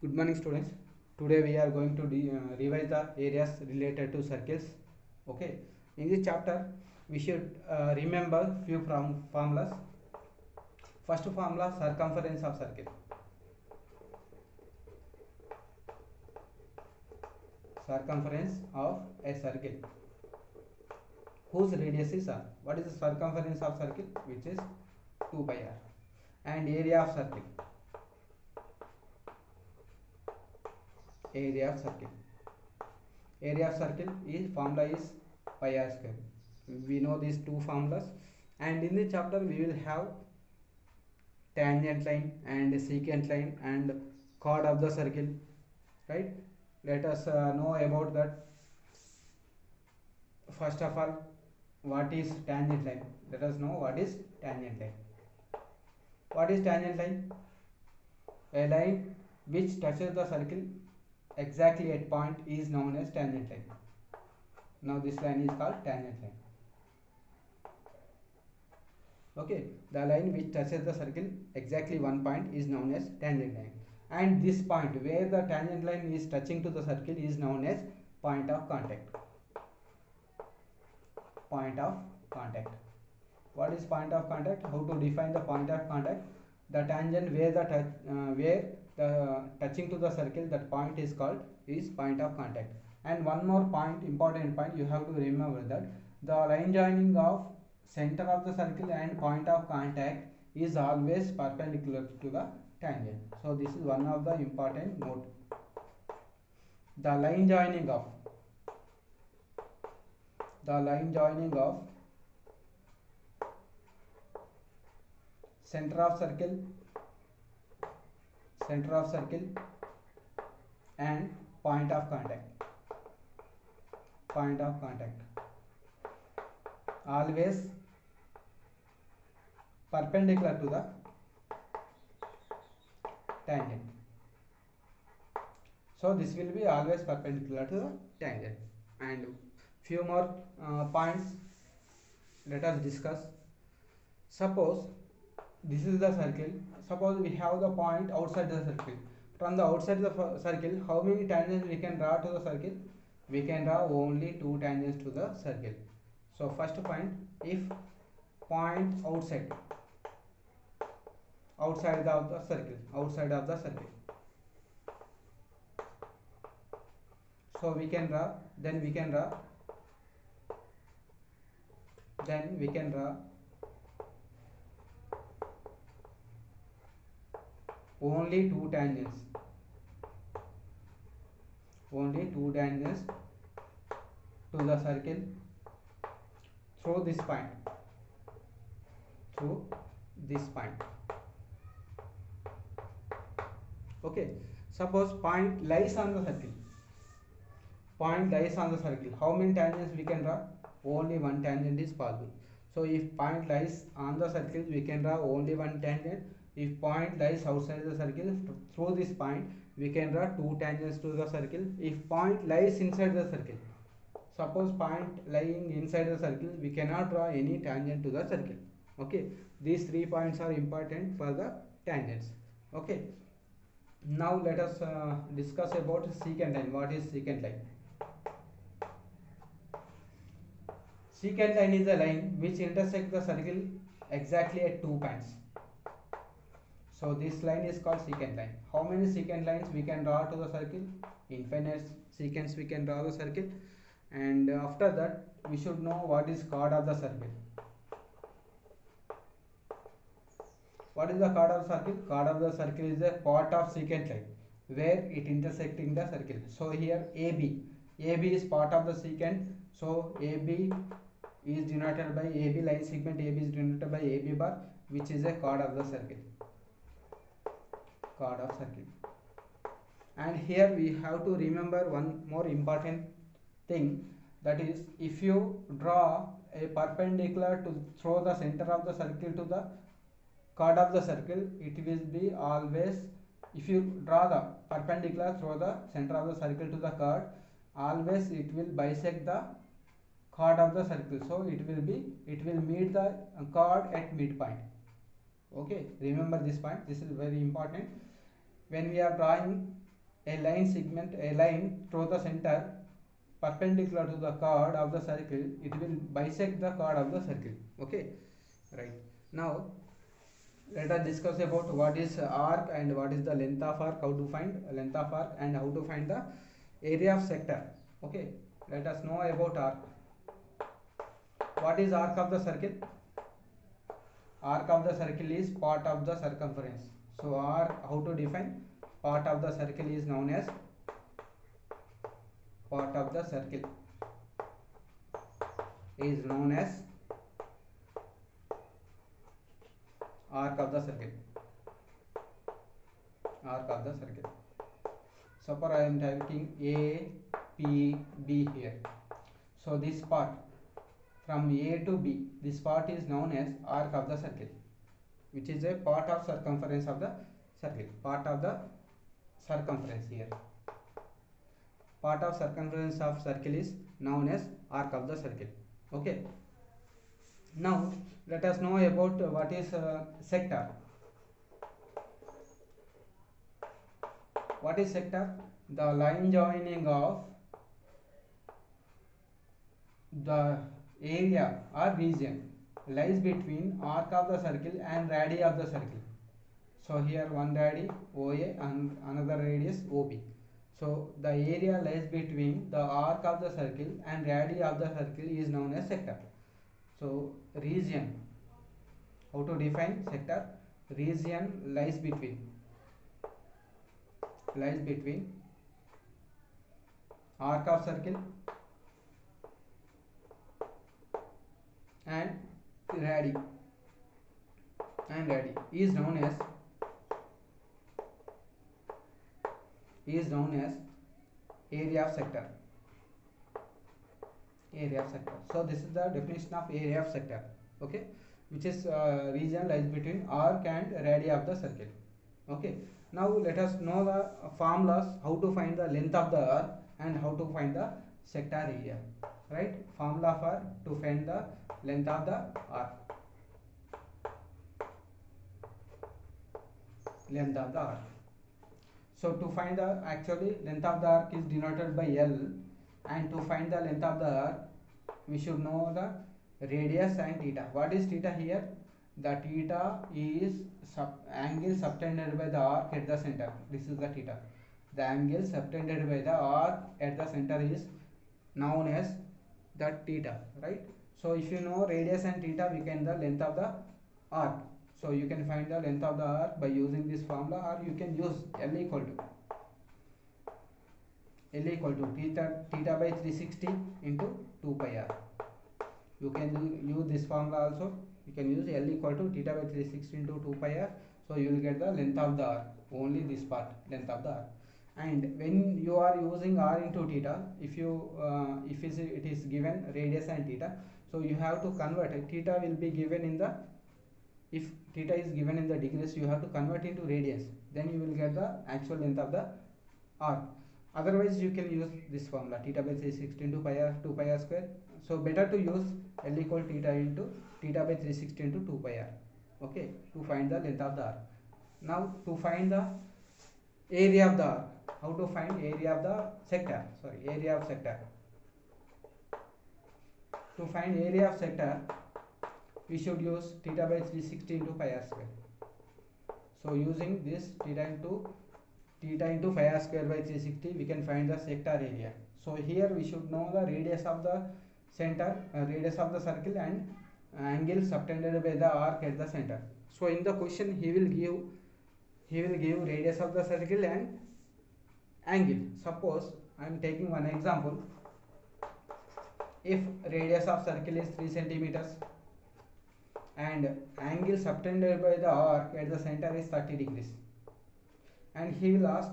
Good morning, students. Today we are going to revise the areas related to circles. Okay. In this chapter, we should remember few from formulas. First formula, circumference of circle. Circumference of a circle whose radius is r. What is the circumference of circle? Which is 2 pi r. And area of circle. Area of circle. Area of circle is formula is pi r square. We know these two formulas, and in this chapter we will have tangent line and secant line and chord of the circle, right? Let us know about that. First of all, what is tangent line? Let us know what is tangent line. What is tangent line? A line which touches the circle exactly at point is known as tangent line. Now this line is called tangent line. Okay, the line which touches the circle exactly one point is known as tangent line, and this point where the tangent line is touching to the circle is known as point of contact. Point of contact. What is point of contact? How to define the point of contact? The tangent where the touching to the circle, that point is called is point of contact. And one more point, important point, you have to remember that the line joining of center of the circle and point of contact is always perpendicular to the tangent. So this is one of the important note. The line joining of center of circle and point of contact always perpendicular to the tangent. So this will be always perpendicular to the tangent. And few more points let us discuss. Suppose this is the circle. Suppose we have the point outside the circle. From the outside the circle, how many tangents we can draw to the circle? We can draw only 2 tangents to the circle. So first point, if point outside of the circle, so we can draw only 2 tangents to the circle through this point. Okay, suppose point lies on the circle. How many tangents we can draw? Only one tangent is possible. So if point lies on the circle, we can draw only one tangent. If point lies outside the circle, through this point we can draw 2 tangents to the circle. If point lies inside the circle, suppose point lying inside the circle, we cannot draw any tangent to the circle. Okay, these 3 points are important for the tangents. Okay, now let us discuss about secant line. What is secant line? Secant line is a line which intersects the circle exactly at 2 points. So this line is called secant line. How many secant lines we can draw to the circle? Infinite secants we can draw the circle. And after that, we should know what is chord of the circle. What is the chord of the circle? Chord of the circle is a part of secant line where it intersecting the circle. So here AB is part of the secant. So AB is denoted by AB, line segment AB is denoted by AB bar, which is a chord of the circle. And here we have to remember one more important thing, that is, if you draw a perpendicular to through the center of the circle to the chord of the circle, it will be always, if you draw the perpendicular through the center of the circle to the chord, always it will bisect the chord of the circle. So it will meet the chord at midpoint. Okay, remember this point, this is very important. When we are drawing a line through the center perpendicular to the chord of the circle, it will bisect the chord of the circle. Okay, right. Now let us discuss about what is arc and what is the length of arc, how to find length of arc and how to find the area of sector. Okay, let us know about arc. What is arc of the circle? Arc of the circle is part of the circumference. So arc, how to define? Part of the circle is known as part of the circle is known as arc of the circle. Arc of the circle. Suppose I am taking A, P, B here. So this part from A to B, this part is known as arc of the circle, which is a part of circumference of the circle. Part of the circumference here. Part of circumference of circle is known as arc of the circle. Okay. Now let us know about what is sector. What is sector? The line joining of the area or region lies between arc of the circle and radii of the circle. So here one radii OA and another radius OB. So the area lies between the arc of the circle and radii of the circle is known as sector. So region, how to define sector? Region lies between arc of circle and radii is known as area of sector. So this is the definition of area of sector. Okay, which is region lies between arc and radii of the circle. Okay, now let us know the formulas, how to find the length of the arc and how to find the sector area. Right, formula for to find the length of the arc. Length of the arc. So to find the actually length of the arc is denoted by L, and to find the length of the arc we should know the radius and theta. What is theta here? The theta is angle subtended by the arc at the center. This is the theta. The angle subtended by the arc at the center is known as the theta, right? So if you know radius and theta, we can the length of the arc. So you can find the length of the arc by using this formula, or you can use L equal to theta by 360 into 2 pi r. You can use this formula also. You can use L equal to theta by 360 into 2 pi r. So you will get the length of the arc, only this part, length of the arc. And when you are using r into theta, if it is given radius and theta, so you have to convert it. Theta will be given in the, if theta is given in the degrees, you have to convert into radians, then you will get the actual length of the arc. Otherwise you can use this formula, theta by 360 into pi r, 2 pi r square. So better to use L equal theta into theta by 360 into 2 pi r. Okay, to find the length of the arc. Now to find the area of the arc, how to find area of the sector? Area of sector. To find area of sector, we should use theta by 360 into pi r square. So using this theta into pi r square by 360, we can find the sector area. So here we should know the radius of the center, radius of the circle, and angle subtended by the arc at the center. So in the question he will give radius of the circle and angle. Suppose I am taking one example. If radius of circle is 3 centimeters and angle subtended by the arc at the center is 30 degrees, and he will ask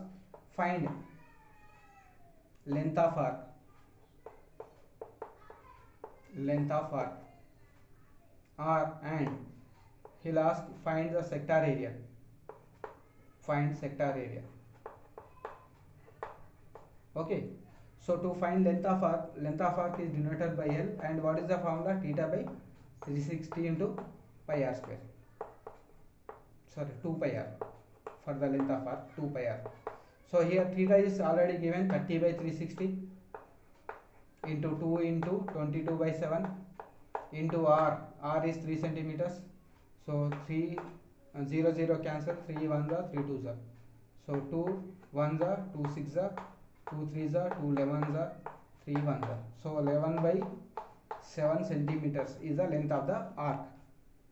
find length of arc, and he will ask find the sector area, okay. So to find length of arc is denoted by L, and what is the formula? Theta by 360 into pi r square, 2 pi r for the length of arc, 2 pi r. So here theta is already given 30 by 360 into 2 into 22 by 7 into r is 3 centimeters. So 3 0 0 cancel, 3 1s are 3 2s are. So 2 1s are 2 6s are 2 3s are 2 11s are 3 1s are. So 11 by 7 centimeters is the length of the arc.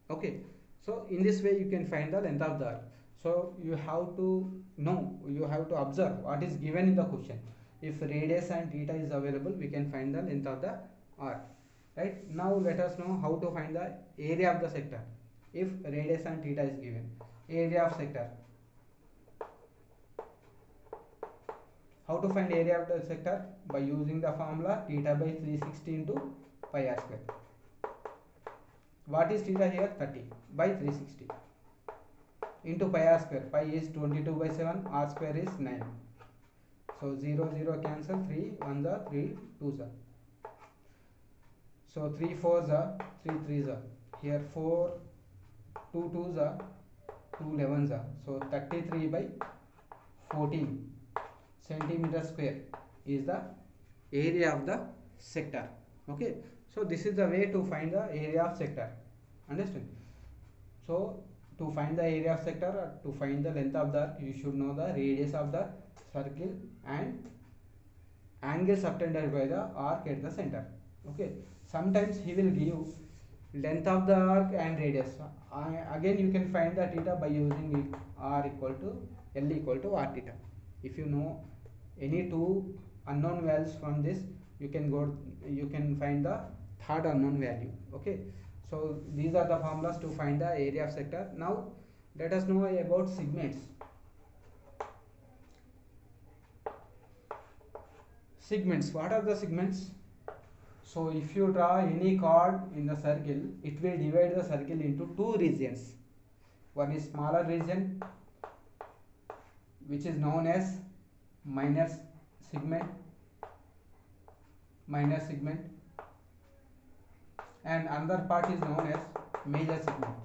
Okay, so in this way you can find the length of the arc. So you have to know, you have to observe what is given in the question. If radius and theta is available, we can find the length of the arc. Right, now let us know how to find the area of the sector. If radius and theta is given, area of sector. How to find area of the sector? By using the formula theta by 360 into pi r square. What is theta here? 30 by 360 into pi r square. Pi is 22 by 7, r square is 9. So 0 0 cancel, 3 1s are 3 2s are. So 3 4s are 3 3s are. Here 4 2 2s are 2 11s are. So 33 by 14 centimeter square is the area of the sector. Okay, so this is the way to find the area of sector. Understand? So to find the area of sector, or to find the length of the arc, you should know the radius of the circle and angle subtended by the arc at the center. Okay, sometimes he will give length of the arc and radius. Again you can find the theta by using r equal to L equal to r theta. If you know any two unknown values from this, you can find the third unknown value. Okay, so these are the formulas to find the area of sector. Now let us know about segments. Segments, what are the segments? So if you draw any chord in the circle, it will divide the circle into two regions. One is smaller region, which is known as minor segment, and another part is known as major segment.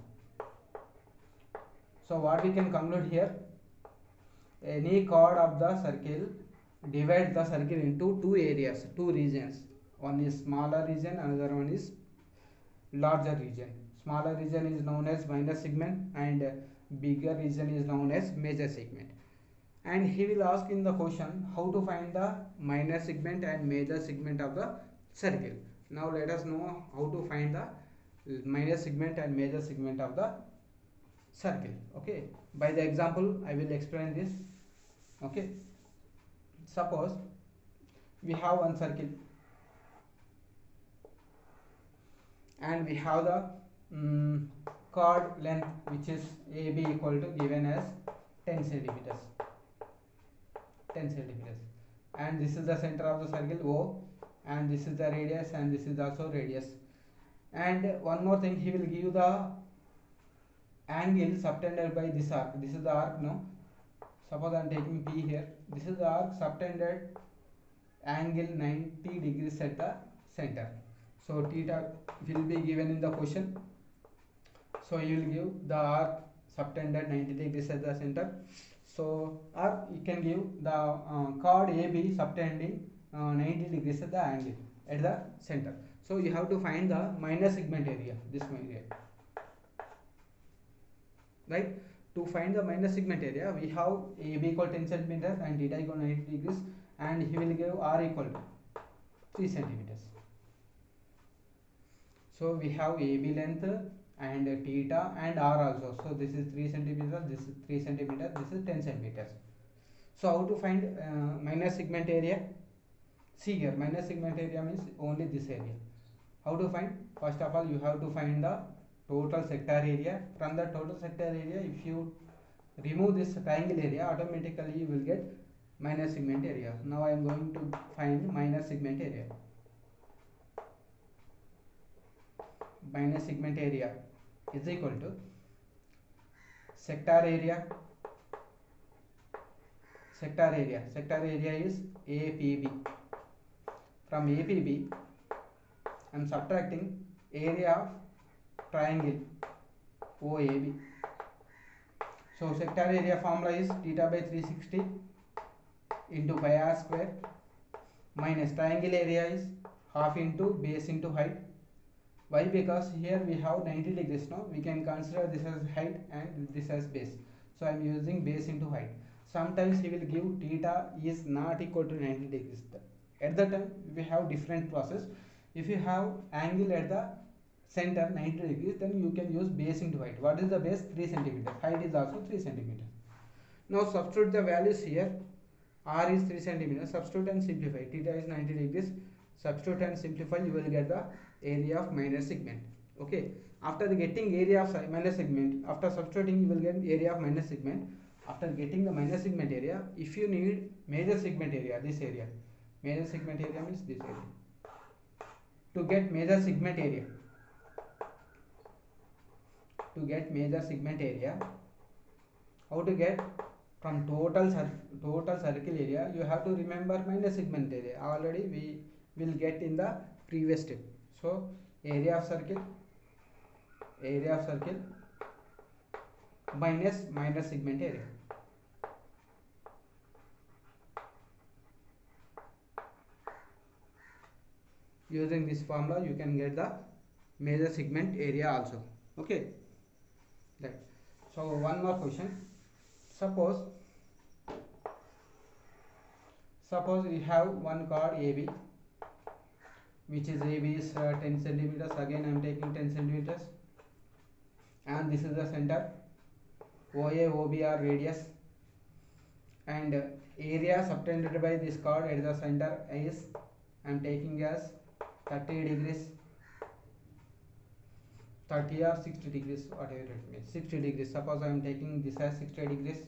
So what we can conclude here, any chord of the circle divide the circle into two areas, two regions. One is smaller region, another one is larger region. Smaller region is known as minor segment and bigger region is known as major segment. And he will ask in the question how to find the minor segment and major segment of the circle. Now let us know how to find the minor segment and major segment of the circle. Okay, by the example I will explain this. Okay, suppose we have one circle and we have the chord length, which is AB equal to given as 10 centimeters, and this is the center of the circle O, and this is the radius, and this is also radius. And one more thing, he will give the angle subtended by this arc. This is the arc. Now suppose I am taking P here. This is the arc subtended angle 90 degrees at the center. So theta will be given in the question. So you will give the arc subtended 90 degrees at the center. So or you can give the chord AB subtending 90 degrees at the angle at the center. So you have to find the minor segment area, this area. Right? To find the minor segment area, we have AB equal 10 centimeters and theta equal 90 degrees, and he will give R equal to 3 centimeters. So we have AB length and theta and R also. So this is 3 centimeters, this is 3 centimeters, this is 10 centimeters. So how to find minor segment area? See here, minor segment area means only this area. How to find? First of all, you have to find the total sector area. From the total sector area, if you remove this triangle area, automatically you will get minor segment area. Now I am going to find minor segment area. Minor segment area is equal to sector area. Sector area is APB. From APB, I am subtracting area of triangle OAB. So sector area formula is theta by 360 into pi r square minus triangle area is half into base into height. Why? Because here we have 90 degrees now, we can consider this as height and this as base. So I am using base into height. Sometimes he will give theta is not equal to 90 degrees. At that time we have different process. If you have angle at the center 90 degrees, then you can use base into height. What is the base? 3 centimeters. Height is also 3 centimeters. Now substitute the values here. R is 3 centimeters. Substitute and simplify. Theta is 90 degrees. Substitute and simplify. You will get the area of minor segment. Okay. After getting area of minor segment, after substituting, you will get area of minor segment. After getting the minor segment area, if you need major segment area, this area. Major segment area means this area. To get major segment area. To get major segment area, how to get? From total circle area, you have to remember minor segment area. Already we will get in the previous step. So area of circle minus minor segment area. Using this formula you can get the major segment area also. Okay. Right. So one more question. Suppose we have one chord AB, which is AB is 10 centimeters. Again I am taking 10 centimeters, and this is the center. OA, OB are radius, and area subtended by this chord at the center is I am taking as 30 degrees, 30 or 60 degrees, whatever it means. 60 degrees. Suppose I am taking this as 60 degrees.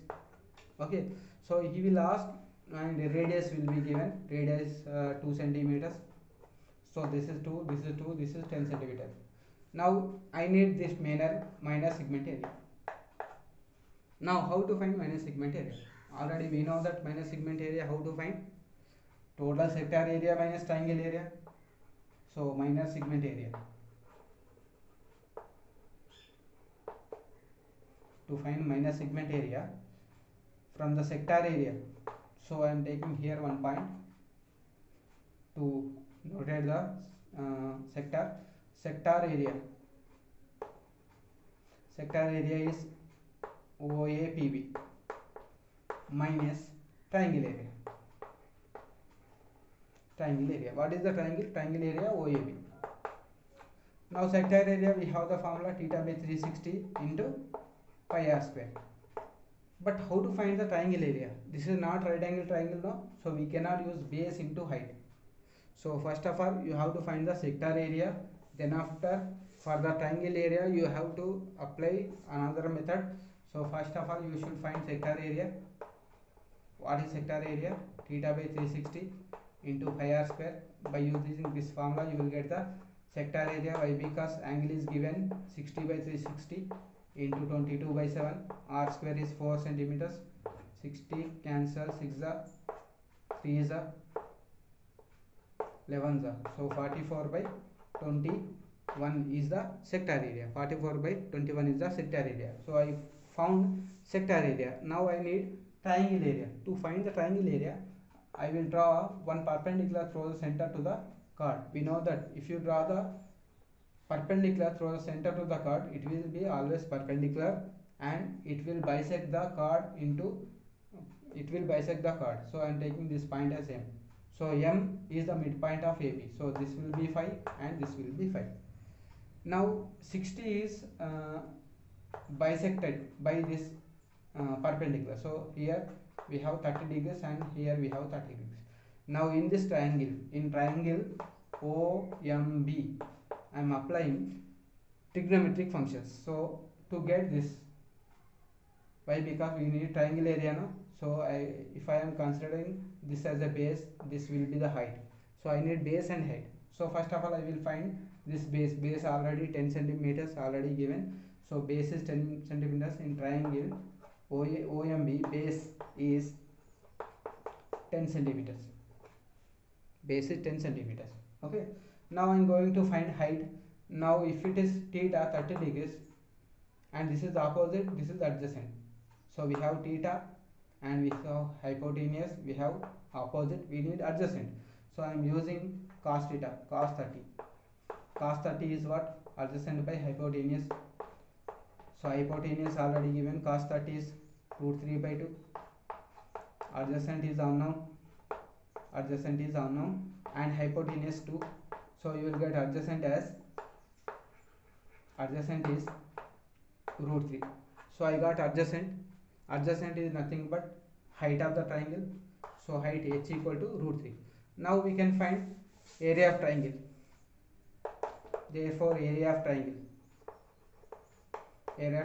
Okay. So he will ask, and the radius will be given. Radius 2 centimeters. So this is 2, this is 2, this is 10 centimeters. Now I need this minor segment area. Now how to find minor segment area? Already we know that minor segment area how to find. Total sector area minus triangle area. So minor segment area. To find minor segment area from the sector area. So I am taking here one point to notate the sector area. Sector area is OAPB minus triangle area. Triangle area. What is the triangle? Triangle area OAB. Now sector area we have the formula theta by 360 into pi r square. But how to find the triangle area? This is not right angle triangle now, so we cannot use base into height. So first of all you have to find the sector area, then after for the triangle area you have to apply another method. So first of all you should find sector area. What is sector area? Theta by 360 into pi r square. By using this formula you will get the sector area. Why? Because angle is given 60 by 360 into 22 by 7. R square is 4 centimeters. 60 cancel, 6 the 3 is the 11 the. So 44 by 21 is the sector area. 44 by 21 is the sector area. So I found sector area. Now I need triangle area. To find the triangle area, I will draw one perpendicular through the center to the chord. We know that if you draw the perpendicular through the center to the chord, it will be always perpendicular and it will bisect the chord into So I am taking this point as M. So M is the midpoint of AB. So this will be 5 and this will be 5. Now 60 is bisected by this perpendicular. So here we have 30 degrees and here we have 30 degrees. Now in this triangle, OMB, I am applying trigonometric functions. So to get this, why? Because we need triangle area now. So if I am considering this as a base, this will be the height. So I need base and height. So first of all I will find this base already 10 centimeters already given. So base is 10 centimeters in triangle OMB. Base is 10 centimeters. Base is 10 centimeters. Okay. Now I am going to find height. Now if it is theta 30 degrees and this is the opposite, this is adjacent. So we have theta and we have hypotenuse, we have opposite, we need adjacent. So I am using cos theta, cos 30. Cos 30 is what? Adjacent by hypotenuse. So hypotenuse already given, cos 30 is root 3 by 2. Adjacent is unknown, and hypotenuse 2. So you will get adjacent is root 3. So I got adjacent is nothing but height of the triangle. So height h equal to root 3. Now we can find area of triangle. Therefore area of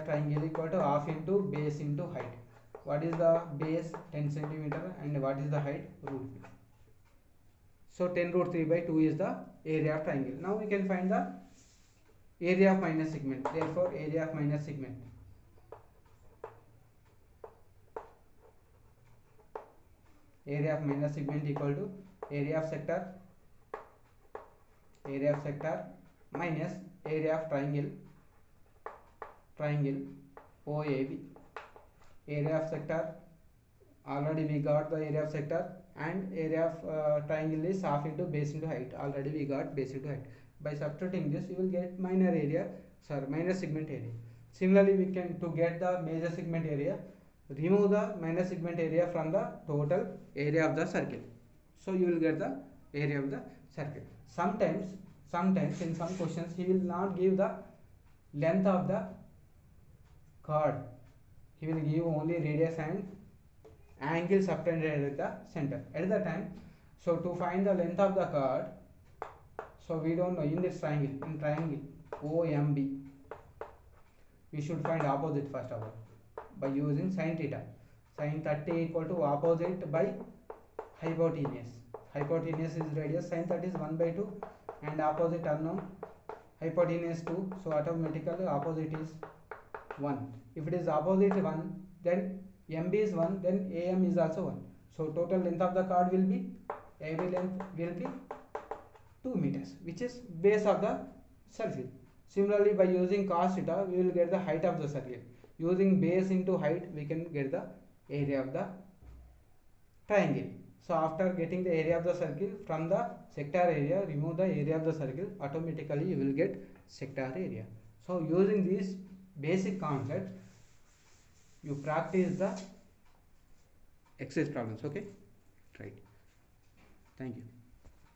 triangle equal to half into base into height. What is the base? 10 centimeter, and what is the height? Root 3. So 10 root 3 by 2 is the area of triangle. Now we can find the area of minor segment. Therefore area of minor segment equal to area of sector minus area of triangle OAB. Area of sector, already we got the area of sector, and area of triangle is half into base into height. Already we got base into height. By substituting this, you will get minor segment area. Similarly, we can, to get the major segment area, remove the minor segment area from the total area of the circle. So you will get the area of the circle. Sometimes in some questions he will not give the length of the chord. He will give only radius and angle subtended at the center at the time. So to find the length of the chord, so we don't know, in this triangle, OMB, we should find opposite first of all by using sin theta. Sin 30 equal to opposite by hypotenuse. Hypotenuse is radius, sin 30 is 1 by 2, and opposite unknown, hypotenuse 2, so automatically opposite is 1. If it is opposite 1, then MB is 1, then AM is also 1. So total length of the chord will be, AB length will be 2 meters, which is base of the circle. Similarly, by using cos theta, we will get the height of the circle. Using base into height, we can get the area of the triangle. So after getting the area of the circle from the sector area, remove the area of the circle, automatically you will get sector area. So using these basic concepts, you practice the exercise problems. Okay, right. Thank you.